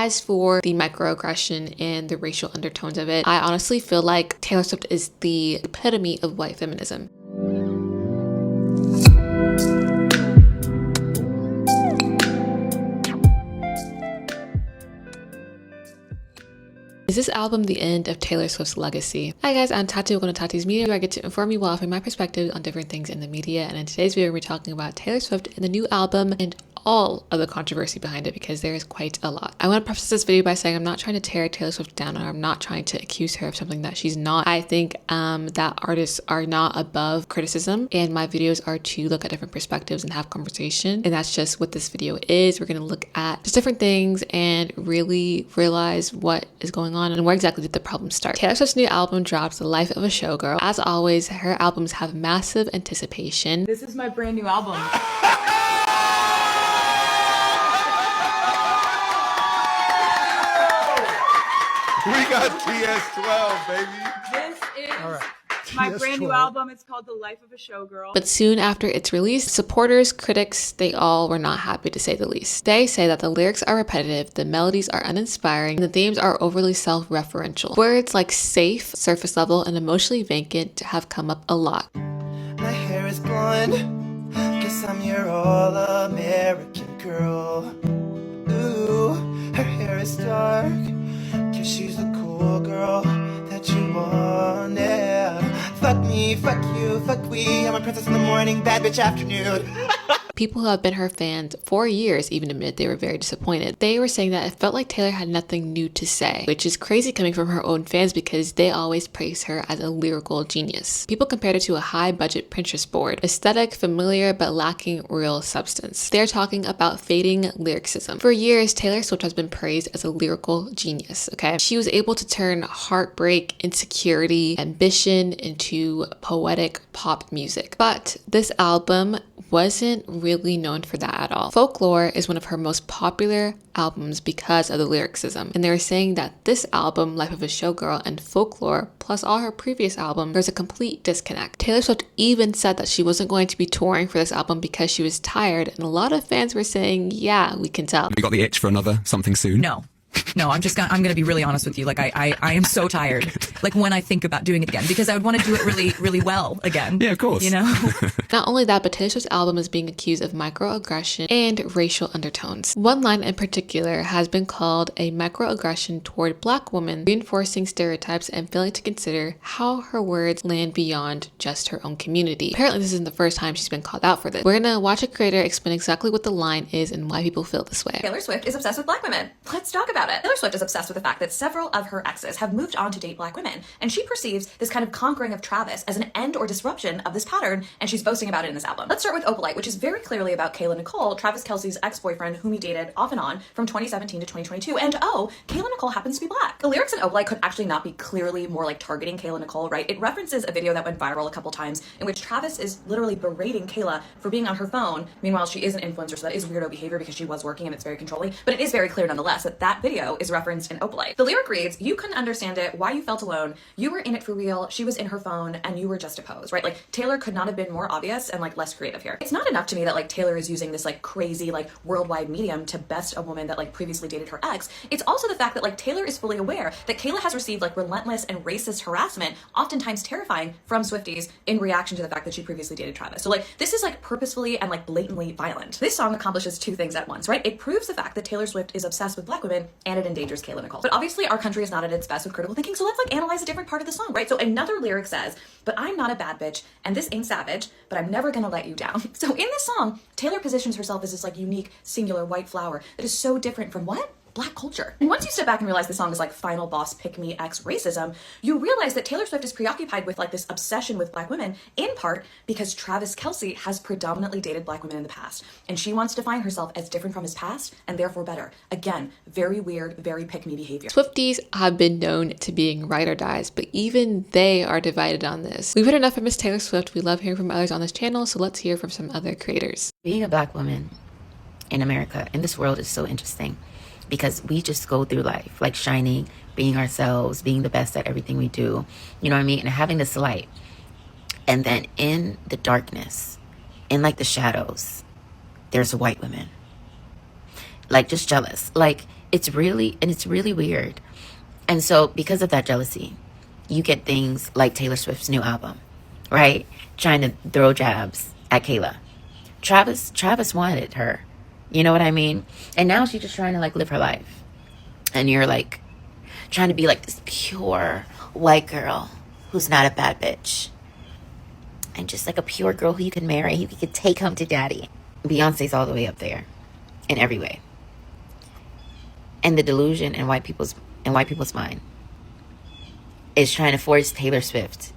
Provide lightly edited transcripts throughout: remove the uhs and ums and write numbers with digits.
As for the microaggression and the racial undertones of it, I honestly feel like Taylor Swift is the epitome of white feminism. Is this album the end of Taylor Swift's legacy? Hi guys, I'm Tati, welcome to Tati's Media, where I get to inform you while offering my perspective on different things in the media. And in today's video, we're talking about Taylor Swift and the new album and all of the controversy behind it, because there is quite a lot. I want to preface this video by saying I'm not trying to tear Taylor Swift down, or I'm not trying to accuse her of something that she's not. I think that artists are not above criticism, and my videos are to look at different perspectives and have conversation, and that's just what this video is. We're going to look at just different things and really realize what is going on and where exactly did the problem start. Taylor Swift's new album drops, The Life of a Showgirl. As always, her albums have massive anticipation. This is my brand new album. We got TS12, baby. This is my brand new album. It's called The Life of a Showgirl. But soon after its release, supporters, critics, they all were not happy, to say the least. They say that the lyrics are repetitive, the melodies are uninspiring, and the themes are overly self-referential. Words like safe, surface level, and emotionally vacant have come up a lot. My hair is blonde, guess I'm your all-American girl. Ooh, her hair is dark, guess she's the cool girl that you want, yeah. Fuck me, fuck you, fuck we, I'm a princess in the morning, bad bitch afternoon. People who have been her fans for years even admit they were very disappointed. They were saying that it felt like Taylor had nothing new to say, which is crazy coming from her own fans because they always praise her as a lyrical genius. People compared her to a high-budget Pinterest board, aesthetic, familiar, but lacking real substance. They're talking about fading lyricism. For years, Taylor Swift has been praised as a lyrical genius, okay? She was able to turn heartbreak, insecurity, ambition into poetic pop music. But this album wasn't really known for that at all. Folklore is one of her most popular albums because of the lyricism, and they were saying that this album, Life of a Showgirl, and Folklore, plus all her previous albums, there's a complete disconnect. Taylor Swift even said that she wasn't going to be touring for this album because she was tired, and a lot of fans were saying, yeah, we can tell. We got the itch for another something soon? No, I'm gonna be really honest with you. Like I am so tired. Like when I think about doing it again, because I would want to do it really, really well again. Yeah, of course. You know? Not only that, but Taylor Swift's album is being accused of microaggression and racial undertones. One line in particular has been called a microaggression toward Black women, reinforcing stereotypes and failing to consider how her words land beyond just her own community. Apparently, this isn't the first time she's been called out for this. We're gonna watch a creator explain exactly what the line is and why people feel this way. Taylor Swift is obsessed with Black women. Let's talk about it. Taylor Swift is obsessed with the fact that several of her exes have moved on to date Black women, and she perceives this kind of conquering of Travis as an end or disruption of this pattern, and she's boasting about it in this album. Let's start with Opalite, which is very clearly about Kayla Nicole, Travis Kelce's ex-boyfriend, whom he dated off and on from 2017 to 2022, and oh, Kayla Nicole happens to be Black. The lyrics in Opalite could actually not be clearly more like targeting Kayla Nicole, right? It references a video that went viral a couple times in which Travis is literally berating Kayla for being on her phone. Meanwhile, she is an influencer, so that is weirdo behavior because she was working and it's very controlling, but it is very clear nonetheless that that video is referenced in Opalite. The lyric reads, you couldn't understand it, why you felt alone, you were in it for real, she was in her phone, and you were just a pose, right? Like, Taylor could not have been more obvious and like less creative here. It's not enough to me that like Taylor is using this like crazy like worldwide medium to best a woman that like previously dated her ex. It's also the fact that like Taylor is fully aware that Kayla has received like relentless and racist harassment, oftentimes terrifying, from Swifties in reaction to the fact that she previously dated Travis. So like this is like purposefully and like blatantly violent. This song accomplishes two things at once, right? It proves the fact that Taylor Swift is obsessed with Black women, and it endangers Kayla Nicole. But obviously our country is not at its best with critical thinking, so let's like analyze a different part of the song, right? So another lyric says, but I'm not a bad bitch, and this ain't savage, but I'm never gonna let you down. So in this song, Taylor positions herself as this like unique, singular white flower that is so different from what? Black culture. And once you step back and realize the song is like final boss pick me ex racism, you realize that Taylor Swift is preoccupied with like this obsession with Black women, in part because Travis Kelce has predominantly dated Black women in the past, and she wants to define herself as different from his past and therefore better. Again, very weird, very pick me behavior. Swifties have been known to being ride or dies, but even they are divided on this. We've heard enough from Miss Taylor Swift. We love hearing from others on this channel, so let's hear from some other creators. Being a Black woman in America, in this world, is so interesting, because we just go through life like shining, being ourselves, being the best at everything we do, you know what I mean, and having this light. And then in the darkness, in like the shadows, there's white women, like just jealous. Like It's really weird. And so because of that jealousy, you get things like Taylor Swift's new album, right? Trying to throw jabs at Kayla. Travis wanted her. You know what I mean? And now she's just trying to like live her life. And you're like trying to be like this pure white girl who's not a bad bitch. And just like a pure girl who you can marry, who you could take home to daddy. Beyonce's all the way up there in every way. And the delusion in white people's mind is trying to force Taylor Swift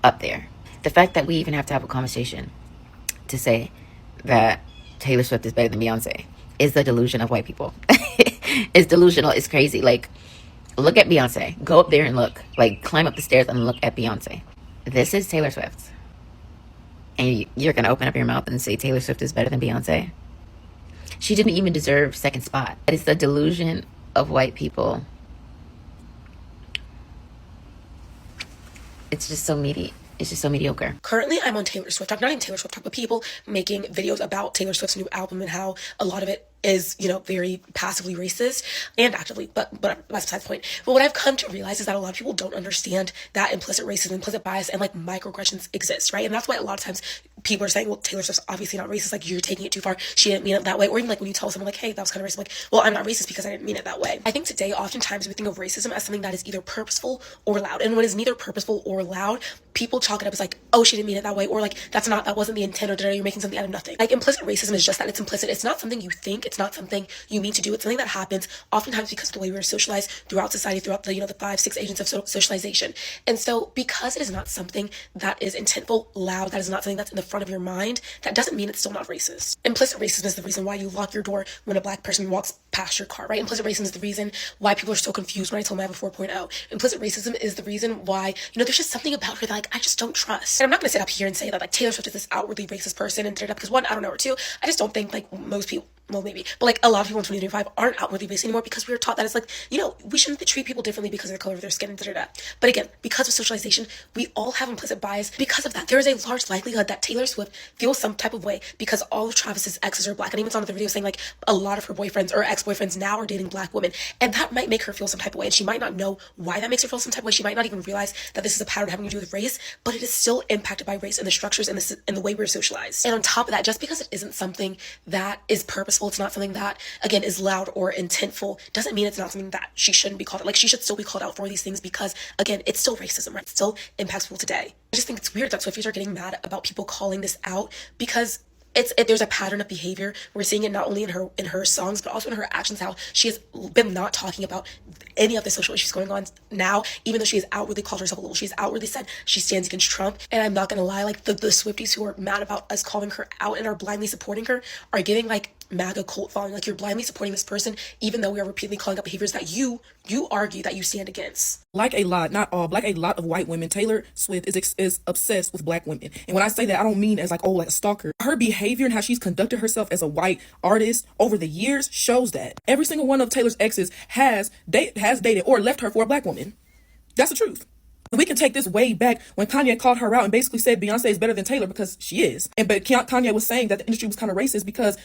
up there. The fact that we even have to have a conversation to say that Taylor Swift is better than Beyonce is the delusion of white people. It's delusional. It's crazy. Like, look at Beyonce. Go up there and look. Like, climb up the stairs and look at Beyonce. This is Taylor Swift. And you're going to open up your mouth and say Taylor Swift is better than Beyonce? She didn't even deserve second spot. It's the delusion of white people. It's just so mediocre. Currently, I'm on Taylor Swift Talk, not even Taylor Swift Talk, but people making videos about Taylor Swift's new album and how a lot of it is, very passively racist and actively, but that's besides the point. But what I've come to realize is that a lot of people don't understand that implicit racism, implicit bias, and like microaggressions exist, right? And that's why a lot of times people are saying, well, Taylor Swift's obviously not racist, like you're taking it too far, she didn't mean it that way. Or even like when you tell someone like, hey, that was kind of racist, like, well, I'm not racist because I didn't mean it that way. I think today oftentimes we think of racism as something that is either purposeful or loud, and when it's neither purposeful or loud, people chalk it up as like, oh, she didn't mean it that way, or like that wasn't the intent, or you're making something out of nothing. Like implicit racism is just that, it's implicit. It's not something you think, it's not something you mean to do. It's something that happens oftentimes because of the way we're socialized throughout society, throughout the the 5-6 agents of socialization. And so because it is not something that is intentful, loud, that is not something that's in the front of your mind, that doesn't mean it's still not racist. Implicit racism is the reason why you lock your door when a black person walks past your car, right? Implicit racism is the reason why people are so confused when I tell them I have a 4.0. Implicit racism is the reason why, there's just something about her that like I just don't trust. And I'm not gonna sit up here and say that like Taylor Swift is this outwardly racist person and because one, I don't know, or two, I just don't think like most people, well, maybe, but like a lot of people in 2025 aren't outwardly racist anymore because we were taught that it's like, we shouldn't treat people differently because of the color of their skin and da-da-da. But again, because of socialization, we all have implicit bias. Because of that, there is a large likelihood that Taylor Swift feels some type of way because all of Travis's exes are black. And even saw the video saying like a lot of her boyfriends or ex-boyfriends now are dating black women. And that might make her feel some type of way. And she might not know why that makes her feel some type of way. She might not even realize that this is a pattern having to do with race, but it is still impacted by race and the structures and the way we're socialized. And on top of that, just because it isn't something that is purposeful, it's not something that again is loud or intentful, doesn't mean it's not something that she shouldn't be called out. Like she should still be called out for these things because again, it's still racism, right? It still impacts people today. I just think it's weird that Swifties are getting mad about people calling this out because there's a pattern of behavior. We're seeing it not only in her songs, but also in her actions, how she has been not talking about any of the social issues going on now, even though she has outwardly called herself a little. She's outwardly said she stands against Trump. And I'm not gonna lie, like the Swifties who are mad about us calling her out and are blindly supporting her are giving like MAGA cult following. Like you're blindly supporting this person even though we are repeatedly calling out behaviors that you argue that you stand against. Like a lot, not all, but like a lot of white women, Taylor Swift is obsessed with black women. And when I say that, I don't mean as like, oh, like a stalker. Her behavior and how she's conducted herself as a white artist over the years shows that. Every single one of Taylor's exes has dated or left her for a black woman. That's the truth. We can take this way back when Kanye called her out and basically said Beyonce is better than Taylor because she is. But Kanye was saying that the industry was kind of racist because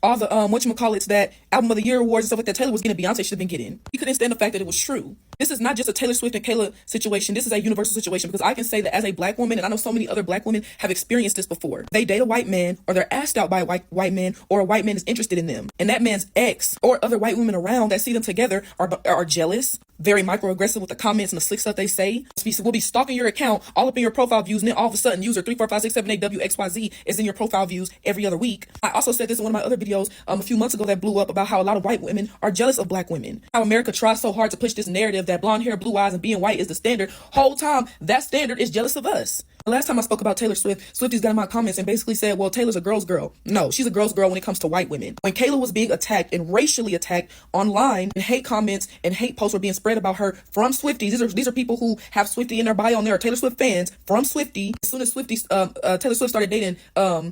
all the whatchamacallits, that album of the year awards and stuff like that Taylor was getting, Beyonce should have been getting. He couldn't stand the fact that it was true. This is not just a Taylor Swift and Kayla situation. This is a universal situation because I can say that as a black woman, and I know so many other black women have experienced this before. They date a white man, or they're asked out by a white man, or a white man is interested in them. And that man's ex or other white women around that see them together are jealous, very microaggressive with the comments and the slick stuff they say. We'll be stalking your account, all up in your profile views, and then all of a sudden user 3456788WXYZ is in your profile views every other week. I also said this in one of my other videos a few months ago that blew up about how a lot of white women are jealous of black women. How America tries so hard to push this narrative that blonde hair, blue eyes, and being white is the standard. Whole time, that standard is jealous of us. The last time I spoke about Taylor Swift, Swifties got in my comments and basically said, well, Taylor's a girl's girl. No, she's a girl's girl when it comes to white women. When Kayla was being attacked and racially attacked online, and hate comments and hate posts were being spread about her from Swifties. These are people who have Swiftie in their bio and they are Taylor Swift fans from Swiftie. As soon as Taylor Swift started dating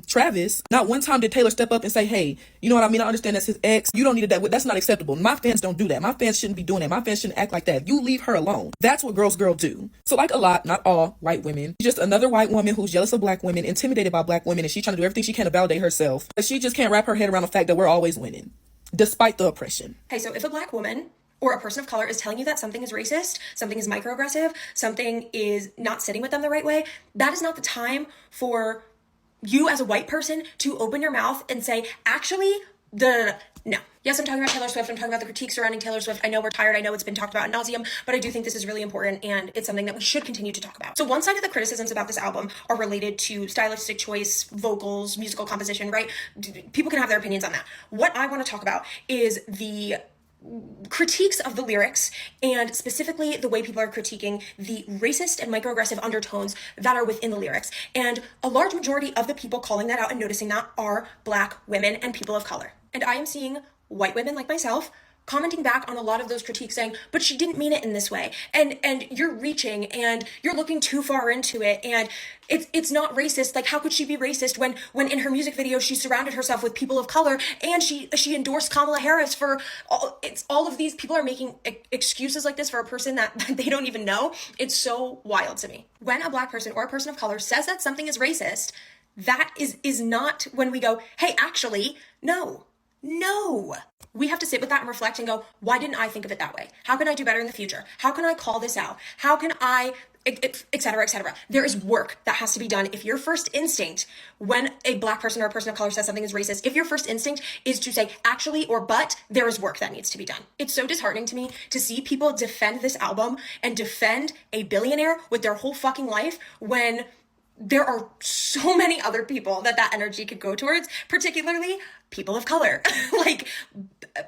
Travis, not one time did Taylor step up and say, hey, you know what I mean? I understand that's his ex. You don't need that. That's not acceptable. My fans don't do that. My fans shouldn't be doing that. My fans shouldn't act like that. You leave her alone. That's what girls do. So like a lot, not all white women, she's just another white woman who's jealous of black women, intimidated by black women, and she's trying to do everything she can to validate herself. But she just can't wrap her head around the fact that we're always winning. despite the oppression. Okay, so if a black woman or a person of color is telling you that something is racist, something is microaggressive, something is not sitting with them the right way, that is not the time for you as a white person to open your mouth and say, actually, no. Yes, I'm talking about Taylor Swift. I'm talking about the critique surrounding Taylor Swift. I know we're tired. I know it's been talked about ad nauseum, but I do think this is really important and it's something that we should continue to talk about. So one side of the criticisms about this album are related to stylistic choice, vocals, musical composition, right? People can have their opinions on that. What I want to talk about is the critiques of the lyrics and specifically the way people are critiquing the racist and microaggressive undertones that are within the lyrics. And a large majority of the people calling that out and noticing that are black women and people of color. And I am seeing white women like myself commenting back on a lot of those critiques saying, but she didn't mean it in this way. And you're reaching and you're looking too far into it. And it's not racist. Like, how could she be racist when in her music video, she surrounded herself with people of color and she endorsed Kamala Harris for all of these people are making excuses like this for a person that they don't even know. It's so wild to me. When a black person or a person of color says that something is racist, that is not when we go, hey, actually, no. We have to sit with that and reflect and go, why didn't I think of it that way? How can I do better in the future? How can I call this out? How can I, et cetera, et cetera. There is work that has to be done. If your first instinct, when a black person or a person of color says something is racist, if your first instinct is to say actually or but, there is work that needs to be done. It's so disheartening to me to see people defend this album and defend a billionaire with their whole fucking life when there are so many other people that energy could go towards, particularly people of color. Like,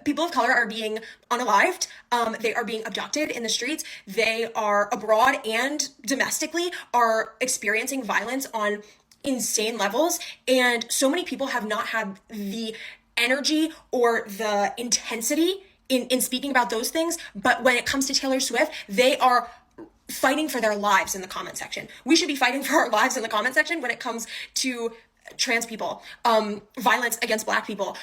people of color are being unalived. They are being abducted in the streets. They are abroad and domestically are experiencing violence on insane levels. And so many people have not had the energy or the intensity in speaking about those things. But when it comes to Taylor Swift, they are fighting for their lives in the comment section. We should be fighting for our lives in the comment section when it comes to trans people, violence against black people,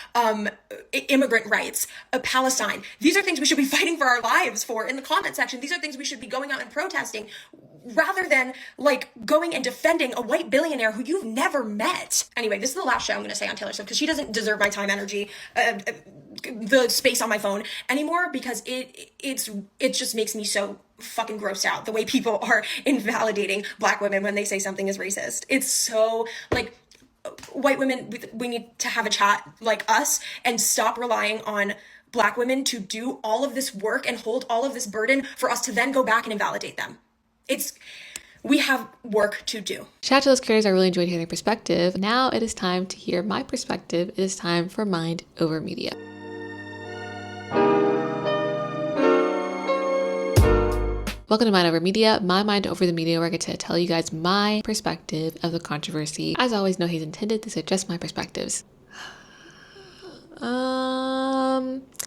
immigrant rights, Palestine. These are things we should be fighting for our lives for in the comment section. These are things we should be going out and protesting rather than like going and defending a white billionaire who you've never met. Anyway, this is the last show I'm going to say on Taylor Swift because she doesn't deserve my time, energy, the space on my phone anymore because it just makes me so fucking grossed out the way people are invalidating black women when they say something is racist. It's so like, white women, we need to have a chat like us and stop relying on black women to do all of this work and hold all of this burden for us to then go back and invalidate them. We have work to do. Shout out to those creators. I really enjoyed hearing their perspective. Now it is time to hear my perspective. It is time for Mind Over Media. Welcome to Mind Over Media, my mind over the media, where I get to tell you guys my perspective of the controversy. As always, no hate intended. These are just my perspectives.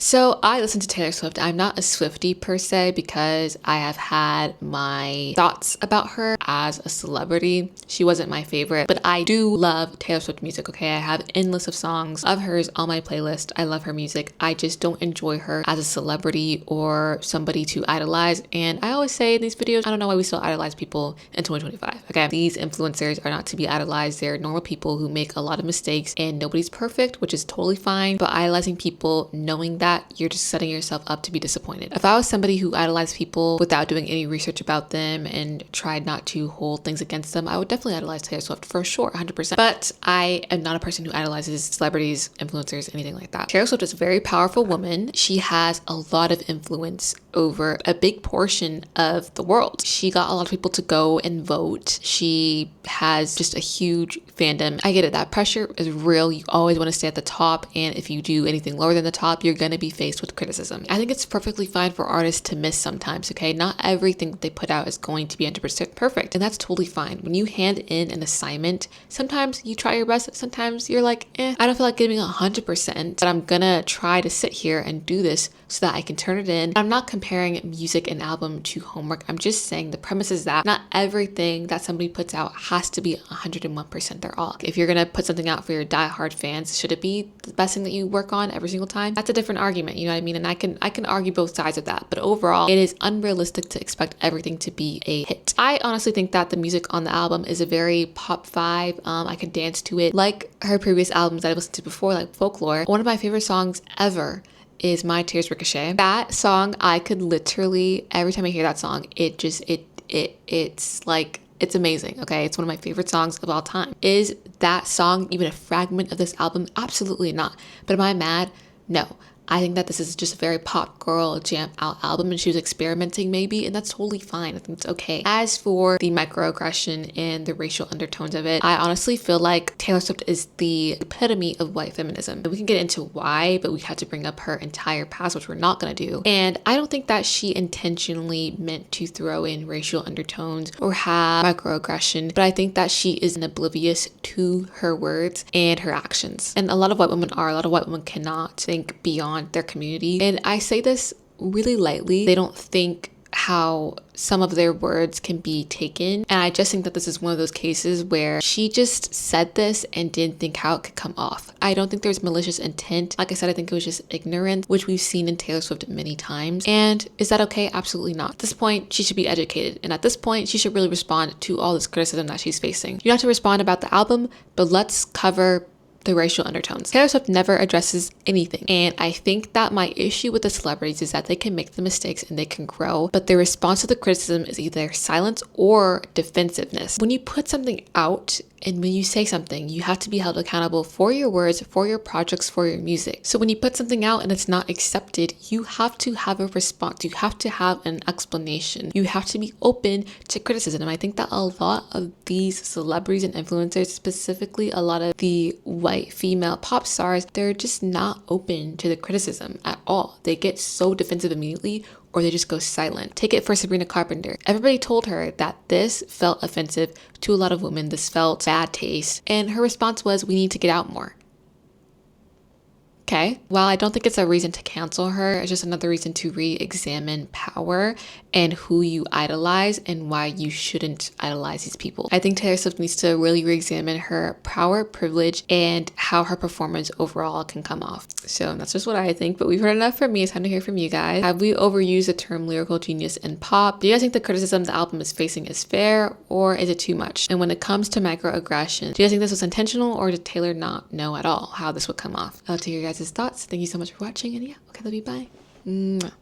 So I listen to Taylor Swift. I'm not a Swiftie per se because I have had my thoughts about her as a celebrity. She wasn't my favorite, but I do love Taylor Swift music, okay? I have endless of songs of hers on my playlist. I love her music. I just don't enjoy her as a celebrity or somebody to idolize. And I always say in these videos, I don't know why we still idolize people in 2025, okay? These influencers are not to be idolized. They're normal people who make a lot of mistakes and nobody's perfect, which is totally fine. But idolizing people, knowing that, you're just setting yourself up to be disappointed. If I was somebody who idolized people without doing any research about them and tried not to hold things against them, I would definitely idolize Taylor Swift for sure, 100%. But I am not a person who idolizes celebrities, influencers, anything like that. Taylor Swift is a very powerful woman. She has a lot of influence over a big portion of the world. She got a lot of people to go and vote. She has just a huge fandom. I get it. That pressure is real. You always want to stay at the top. And if you do anything lower than the top, you're going to be faced with criticism. I think it's perfectly fine for artists to miss sometimes, okay? Not everything that they put out is going to be 100% perfect. And that's totally fine. When you hand in an assignment, sometimes you try your best. Sometimes you're like, I don't feel like giving 100%, but I'm going to try to sit here and do this so that I can turn it in. I'm not comparing comparing music and album to homework. I'm just saying the premise is that not everything that somebody puts out has to be 101% their all. If you're gonna put something out for your diehard fans, should it be the best thing that you work on every single time? That's a different argument, you know what I mean? And I can argue both sides of that, but overall, it is unrealistic to expect everything to be a hit. I honestly think that the music on the album is a very pop vibe. I can dance to it like her previous albums that I listened to before, like Folklore. One of my favorite songs ever is My Tears Ricochet. That song, I could literally, every time I hear that song, it's like, it's amazing, okay? It's one of my favorite songs of all time. Is that song even a fragment of this album? Absolutely not. But am I mad? No. I think that this is just a very pop girl jam out album, and she was experimenting maybe, and that's totally fine. I think it's okay. As for the microaggression and the racial undertones of it, I honestly feel like Taylor Swift is the epitome of white feminism. We can get into why, but we have to bring up her entire past, which we're not gonna do. And I don't think that she intentionally meant to throw in racial undertones or have microaggression, but I think that she is oblivious to her words and her actions. And a lot of white women are. A lot of white women cannot think beyond their community. And I say this really lightly. They don't think how some of their words can be taken. And I just think that this is one of those cases where she just said this and didn't think how it could come off. I don't think there's malicious intent. Like I said, I think it was just ignorance, which we've seen in Taylor Swift many times. And is that okay? Absolutely not. At this point, she should be educated. And at this point, she should really respond to all this criticism that she's facing. You don't have to respond about the album, but let's cover the racial undertones. Taylor Swift never addresses anything. And I think that my issue with the celebrities is that they can make the mistakes and they can grow, but their response to the criticism is either silence or defensiveness. When you put something out and when you say something, you have to be held accountable for your words, for your projects, for your music. So when you put something out and it's not accepted, you have to have a response. You have to have an explanation. You have to be open to criticism. And I think that a lot of these celebrities and influencers, specifically a lot of the white female pop stars, they're just not open to the criticism at all. They get so defensive immediately, or they just go silent. Take it for Sabrina Carpenter. Everybody told her that this felt offensive to a lot of women. This felt bad taste. And her response was, we need to get out more. Okay, while I don't think it's a reason to cancel her, it's just another reason to re-examine power and who you idolize and why you shouldn't idolize these people. I think Taylor Swift needs to really re-examine her power, privilege, and how her performance overall can come off. So that's just what I think, but we've heard enough from me. It's time to hear from you guys. Have we overused the term lyrical genius in pop? Do you guys think the criticism the album is facing is fair, or is it too much? And when it comes to microaggression, do you guys think this was intentional, or did Taylor not know at all how this would come off? I'll take your guys' thoughts. Thank you so much for watching, and yeah, okay, love you, bye. Mwah.